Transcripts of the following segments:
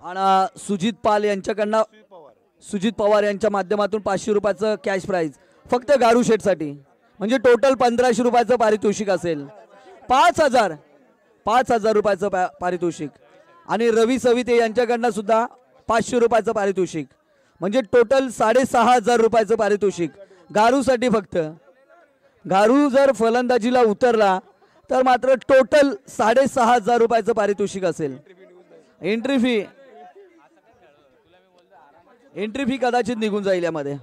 आणि सुजित पाल यांच्याकडनं सुजित पवार यांच्या माध्यमातून 500 रुपयाचं कॅश प्राइज फक्त गारू शेटसाठी, म्हणजे टोटल 1500 रुपयाचं पारितोषिक असेल. 5,000 रुपयाचं पारितोषिक. आणि रवी सविते यांच्याकडनं सुद्धा 500 रुपयाचं पारितोषिक, म्हणजे टोटल 6,500 रुपयाचं पारितोषिक गारूसाठी. फक्त गारू जर फलंदाजीला उतरला तर मात्र टोटल 6,500 रुपयाचं पारितोषिक असेल. एंट्री फी कदाचित निघून जाईल यामध्ये.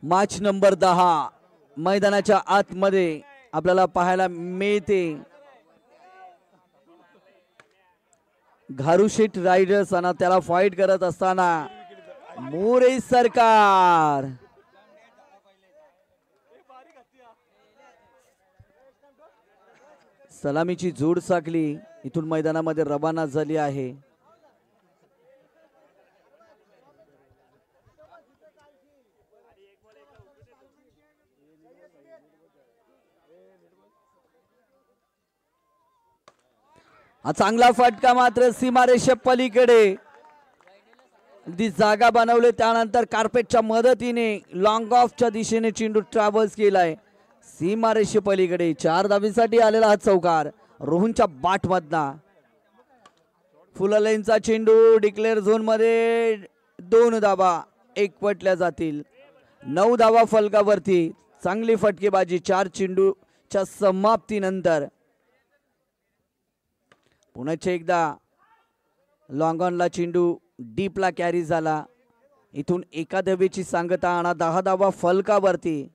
मॅच नंबर 10 मैदानाच्या आतमध्ये आपल्याला पाहायला मिळते. घारुशेठ रायडर्स आणि त्याला फाईट करत असताना मोरे सरकार. सलामीची जोड साकली इथून मैदानामध्ये रवाना झाली आहे. चांगला फटका मात्र सीमारेषे पलीकडे जागा बनवले, त्यानंतर कार्पेटच्या मदतीने लॉंग ऑफच्या दिशेने चेंडू ट्रॅव्हल्स केलाय. सीमारेषे पलीकडे 4 धाबीसाठी आलेला हा चौकार रोहनच्या बाट मधना. फुललेनचा चेंडू डिक्लेअर झोन मध्ये 2 धाबा एकवटल्या जातील. 9 धाबा फलकावरती. चांगली फटकेबाजी 4 चेंडूच्या समाप्तीनंतर. पुन्हा एकदा लॉंग ऑनला चेंडू डीपला कॅरी झाला. इथून एका धावेची सांगता आणा 10 धावा फलकावरती.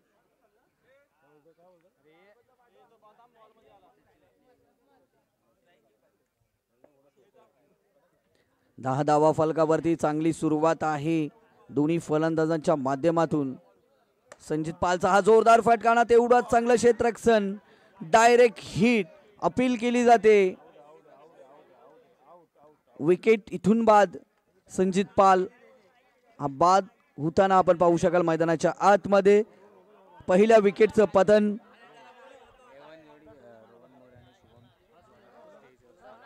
दहा धावा फलकावरती. चांगली सुरुवात आहे दोन्ही फलंदाजांच्या माध्यमातून. संजित पालचा हा जोरदार फटकाना तेवढाच चांगलं क्षेत्ररक्षण. डायरेक्ट हिट अपील केली जाते. विकेट इथून बाद संजित पाल हा बाद होताना आपण पाहू शकाल मैदानाच्या आतमध्ये. पहिल्या विकेटचं पतन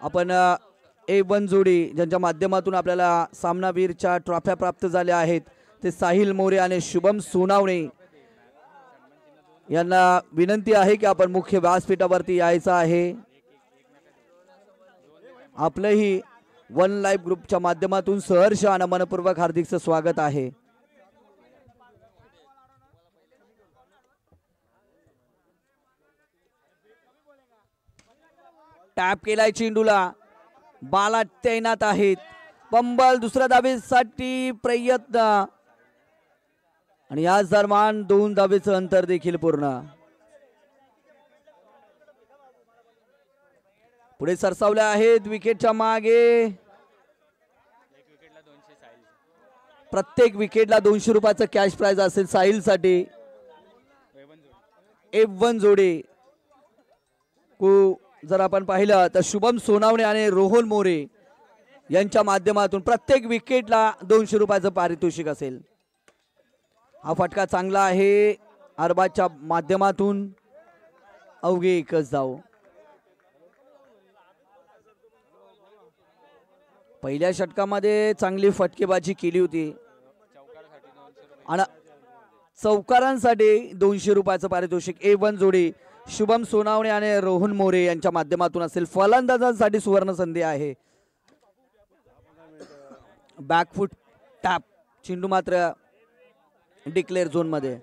आपण A1 जोडी ज्यांच्या माध्यमातून आपल्याला सामनावीरच्या ट्रॉफ्या प्राप्त झाल्या आहेत ते साहिल मोरे आणि शुभम सोनावणे यांना विनंती आहे की आपण मुख्य व्यासपीठावरती यायचं आहे. आपलंही वन लाईव्ह ग्रुपच्या माध्यमातून सहर्ष आणि मनपूर्वक हार्दिक स्वागत आहे. टॅप केलाय चेंडूला. बाला तैनात आहेत. पंबल दुसऱ्या धावेसाठी प्रयत्न आणि याच दरम्यान 2 धावेचं अंतर देखील पूर्ण. पुढे सरसावले आहेत विकेटच्या मागे. प्रत्येक विकेटला 200 रुपयाचं कॅश प्राइज असेल साहिलसाठी. F1 जोडी जर आपण पाहिलं तर शुभम सोनावणे आणि रोहन मोरे यांच्या माध्यमातून प्रत्येक विकेटला 200 रुपयाचं पारितोषिक असेल. हा फटका चांगला आहे अरबाजच्या माध्यमातून. अवघे एकच धाव. पहिल्या षटकामध्ये चांगली फटकेबाजी केली होती आणि चौकारांसाठी 200 रुपयाचं पारितोषिक. A1 जोडी शुभम सोनावणे आणि रोहन मोरे यांच्या माध्यमातून असेल. फलंदाजांसाठी सुवर्ण संधी आहे. बॅकफुट टॅप चेंडू मात्र डिक्लेअर झोन मध्ये.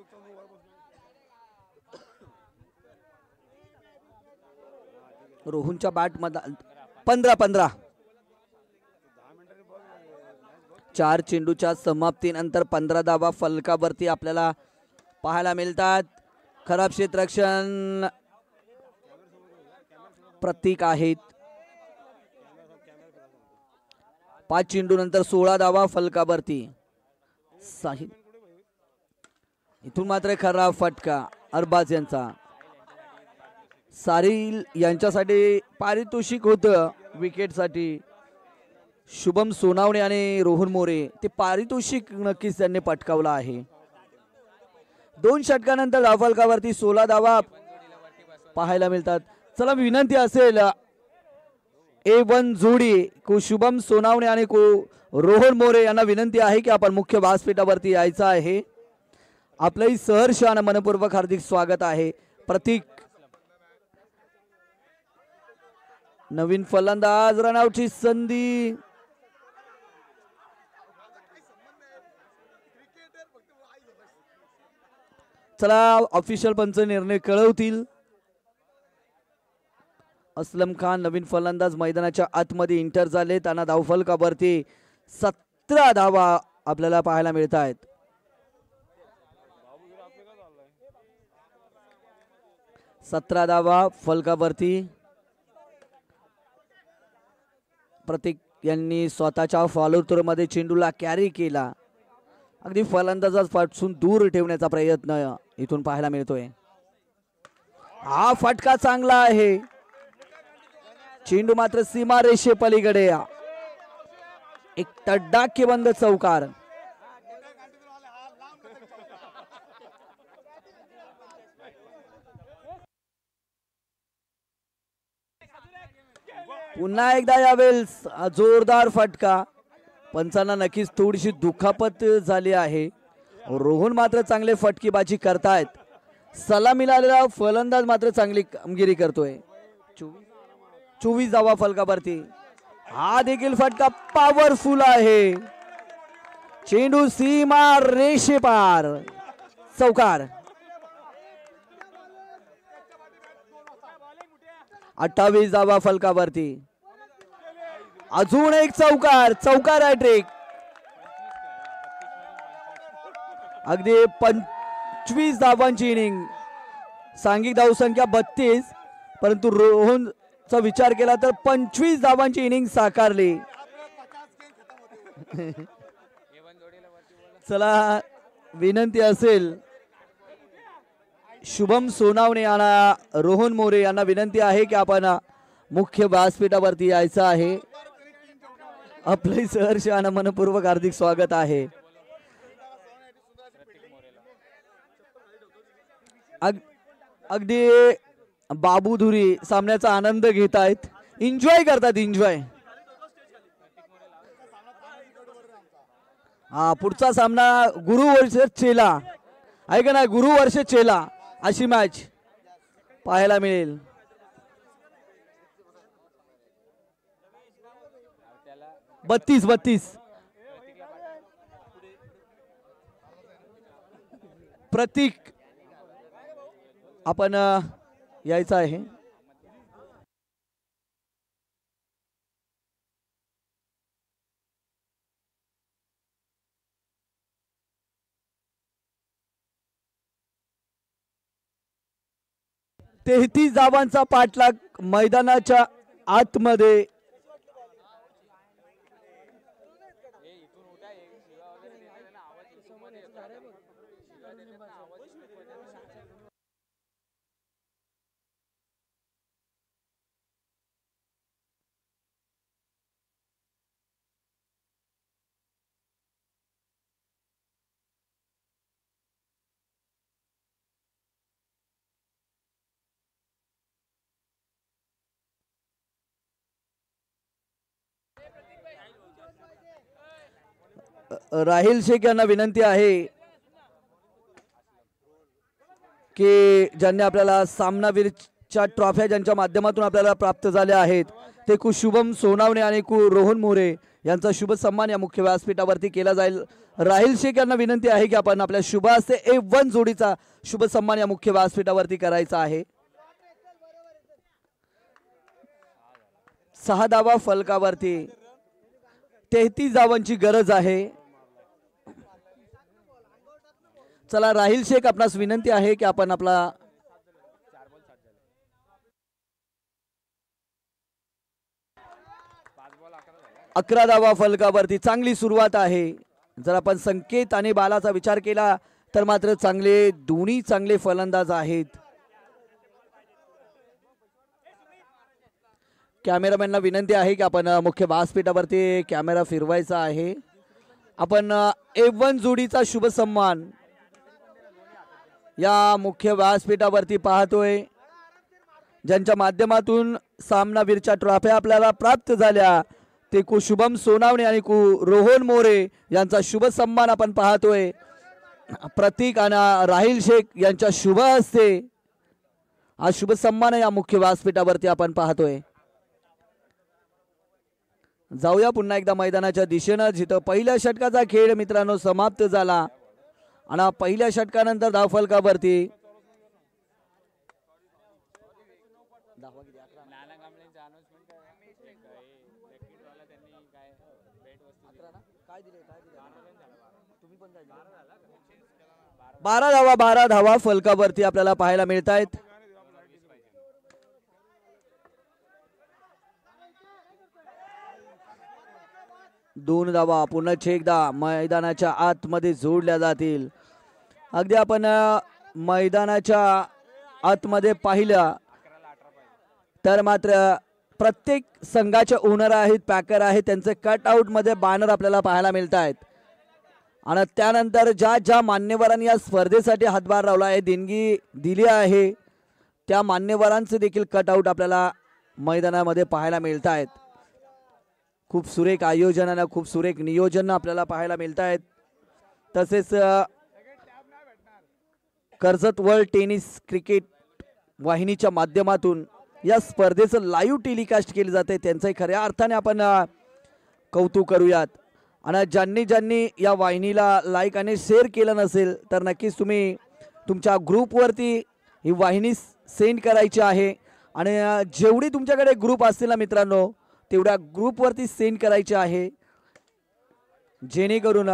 रोहनच्या बॅट मध्ये 15 4 चेंडूच्या समाप्तीनंतर 15 धावा फलकावरती आपल्याला पाहायला मिळतात. खराब क्षेत्ररक्षण प्रतीक आहेत. 5 चेंडू नंतर 16 धावा फलकावरती. साहिल इथून मात्र खराब फटका अरबाज यांचा. साहिल यांच्यासाठी पारितोषिक होतं विकेटसाठी. शुभम सोनावणे आणि रोहन मोरे ते पारितोषिक नक्कीच त्यांनी पटकावलं आहे. 2 षटकानंतर धावफलकावरती 16 धावा पाहायला मिळतात. चला विनंती असेल A1 जोडी को शुभम सोनावणे आणि को रोहन मोरे यांना विनंती आहे की आपण मुख्य व्यासपीठावरती यायचं आहे. आपलंही सहर्ष आणि मनपूर्वक हार्दिक स्वागत आहे. प्रतीक नवीन फलंदाज रनआउटची संधी. चला ऑफिशियल पंच निर्णय कळवतील. असलम खान नवीन फलंदाज मैदानाच्या आतमध्ये इंटर झाले. त्यांना धावफलकावरती 17 धावा आपल्याला पाहायला मिळत आहेत. 17 धावा फलकावरती. प्रतीक यांनी स्वतःच्या फॉलोथ्रो मध्ये चेंडूला कॅरी केला. अगदी फलंदाजापासून दूर ठेवण्याचा प्रयत्न इथून पाहायला मिळतोय. हा फटका चांगला आहे. चेंडू मात्र सीमा रेषे पलीकडे. एक तडाखेबंद चौकार. पुन्हा एकदा यावेळेस जोरदार फटका. पंचांना नक्कीच थोडीशी दुखापत झाली आहे. रोहन मात्र चांगले फटकेबाजी करतायत. सलामीला आलेला फलंदाज मात्र चांगली कामगिरी करतोय. 24 धावा फलकावरती. हा देखील फटका पॉवरफुल आहे. चेंडू सीमा रेषे पार. चौकार. 28 धावा फलकावरती. अजून एक चौकार. चौकार हॅट्रिक. अगदी 25 धावांची इनिंग. सांघिक धावसंख्या 32 परंतु रोहनचा विचार केला तर 25 धावांची इनिंग साकारली. चला विनंती असेल शुभम सोनावणे आणि रोहन मोरे यांना विनंती आहे की आपण मुख्य व्यासपीठावरती यायचं आहे. आपले सहर्ष आणि मनपूर्वक हार्दिक स्वागत आहे. अगदी बाबू धुरी सामन्याचा आनंद घेत आहेत. एन्जॉय करतात. एन्जॉय. हा पुढचा सामना गुरु वर्ष चेला आहे का नाही. गुरु वर्ष चेला अशी मॅच पाहायला मिळेल. बत्तीस प्रतीक आपण यायचं आहे. तेहतीस धावांचा पाठलाग मैदानाच्या आतमध्ये. राहिल शेख यांना विनंती आहे की ज्यांनी आपल्याला सामनावीरच्या ट्रॉफ्या ज्यांच्या माध्यमातून आपल्याला प्राप्त झाल्या आहेत ते कु शुभम सोनावणे आणि कु रोहन मोरे यांचा शुभ सन्मान या मुख्य व्यासपीठावरती केला जाईल. राहिल शेख यांना विनंती आहे की आपण आपल्या शुभ हस्ते A1 जोडीचा शुभ सन्मान या मुख्य व्यासपीठावरती करायचा आहे. 6 धावा फलकावरती, 33 धावांची गरज आहे. चला राहिल शेख, आपणास विनंती आहे की आपण आपला 11 धावा फलकावरती. चांगली सुरुवात आहे. जर आपण संकेत आणि बालाचा विचार केला तर मात्र दोन्ही चांगले फलंदाज आहेत. कॅमेरामॅनला विनंती आहे की आपण मुख्य व्यासपीठावरती कॅमेरा फिरवायचा आहे. आपण F1 जोडीचा शुभ सन्मान या मुख्य व्यासपीठावरती पाहतोय, ज्यांच्या माध्यमातून सामनावीरच्या ट्रॉफ्या आपल्याला प्राप्त झाल्या. ते शुभम सोनावणे आणि रोहन मोरे यांचा शुभ सन्मान आपण पाहतोय. प्रतीक आणि राहिल शेख यांच्या शुभ हस्ते हा शुभ सन्मान या मुख्य व्यासपीठावरती आपण पाहतोय. जाऊया पुन्हा एकदा मैदानाच्या दिशेनं, जिथं पहिल्या षटकाचा खेळ मित्रांनो समाप्त झाला आणि पहिल्या षटकानंतर धावफलकावरती बारा धावा फलकावरती आपल्याला पाहायला मिळत आहेत. दोन धावा पुन्हा एकदा मैदानाच्या आतमध्ये जोडल्या जातील. अगदी आपण मैदानाच्या आतमध्ये पाहिलं तर मात्र प्रत्येक संघाचे ओनर आहेत, पॅकर आहेत, त्यांचे कटआउट मध्ये बॅनर आपल्याला पाहायला मिळत आहेत. आणि त्यानंतर ज्या मान्यवरांनी या स्पर्धेसाठी हातभार लावला आहे, देणगी दिली आहे, त्या मान्यवरांचे देखील कटआउट आपल्याला मैदानामध्ये पाहायला मिळत आहेत. खूप सुरेख आयोजनानं, खूप सुरेख नियोजन आपल्याला पाहायला मिळत आहेत. तसेच कर्जत वर्ल्ड टेनिस क्रिकेट वाहिनीच्या माध्यमातून या स्पर्धेचं लाईव्ह टेलिकास्ट केले जाते, त्यांचंही खऱ्या अर्थाने आपण कौतुक करूयात. आणि ज्यांनी या वाहिनीला लाईक आणि शेअर केलं नसेल तर नक्कीच तुम्ही तुमच्या ग्रुपवरती ही वाहिनी सेंड करायची आहे. आणि जेवढी तुमच्याकडे ग्रुप असतील ना मित्रांनो, तेवढ्या ग्रुपवरती सेंड करायचे आहे, जेणेकरून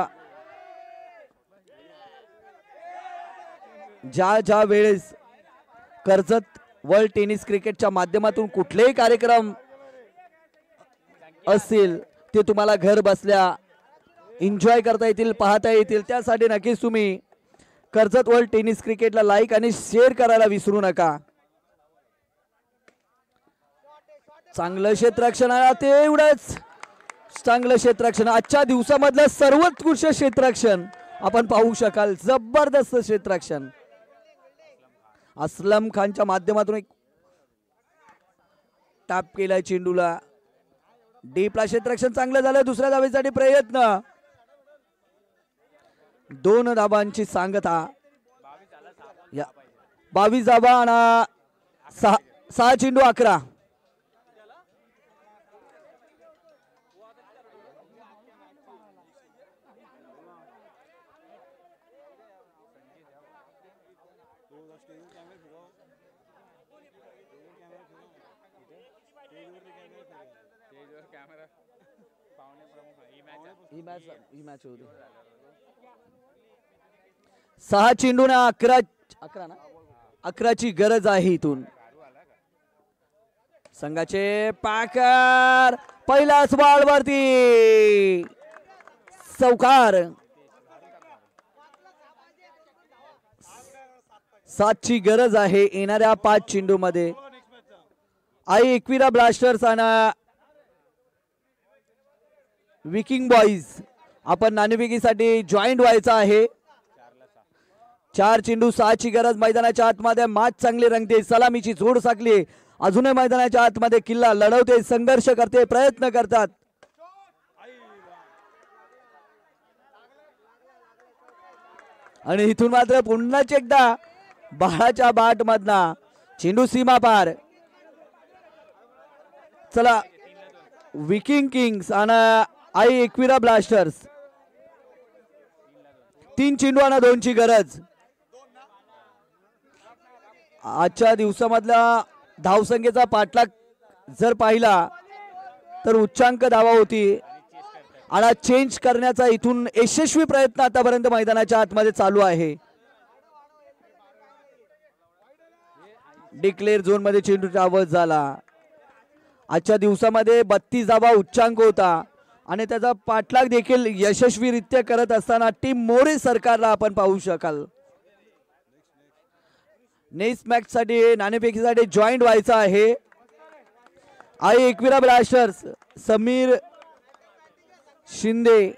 ज्या वेळेस कर्जत वर्ल्ड टेनिस क्रिकेटच्या माध्यमातून कुठलेही कार्यक्रम असतील ते तुम्हाला घर बसल्या एन्जॉय करता येतील, पाहता येतील. त्यासाठी नक्कीच तुम्ही कर्जत वर्ल्ड टेनिस क्रिकेटला लाईक आणि शेअर करायला विसरू नका. चांगलं क्षेत्ररक्षण आहे, तेवढंच चांगलं क्षेत्ररक्षण. आजच्या दिवसामधलं सर्वोत्कृष्ट क्षेत्ररक्षण आपण पाहू शकाल. जबरदस्त क्षेत्ररक्षण असलम खानच्या माध्यमातून एक टॅप केलाय चेंडूला. डीपला क्षेत्ररक्षण चांगलं झालं. दुसऱ्या धावेसाठी प्रयत्न. 2 धाबांची सांगता. 22 धाबा आणि 6 चेंडू 11. ही मॅच होती. 6 चेंडू ना 11ची गरज आहे इथून. संघाचे पॅकर पहिल्याच बॉलवरती चौकार. 7ची गरज आहे येणाऱ्या 5 चेंडू मध्ये. आई एकविरा ब्लास्टर्स आणि विकिंग बॉईज आपण नाणेफेकीसाठी जॉईंट व्हायचा आहे. 4 चेंडू 6ची गरज. मैदानाच्या आतमध्ये मॅच चांगली रंगते. सलामीची जोड साकली. अजूनही मैदानाच्या आतमध्ये किल्ला लढवते, संघर्ष करते, प्रयत्न करतात. आणि इथून मात्र पुन्हाच एकदा बाळाच्या बाट मधना चेंडू सीमा पार. चला विकिंग किंग्स आणि आई एकविरा ब्लास्टर्स 3 चेंडू आणि 2ची गरज. आजच्या दिवसामधला धावसंख्येचा पाठलाग जर पाहिला तर उच्चांक धावा होती. आळा चेंज करण्याचा इथून यशस्वी प्रयत्न आतापर्यंत मैदानाच्या आतमध्ये चालू आहे. डिक्लेअर झोन मध्ये चेंडूचा आवाज झाला. आजच्या दिवसामध्ये 32 धावा उच्चांक होता आणि त्याचा पाठलाग देखील यशस्वीरित्या करत असताना टीम मोरे सरकारला आपण पाहू शकाल. नेक्स्ट मॅच साठी नाणेफेकीसाठी जॉईंट व्हायचा आहे. आई एकविरा ब्लास्टर्स समीर शिंदे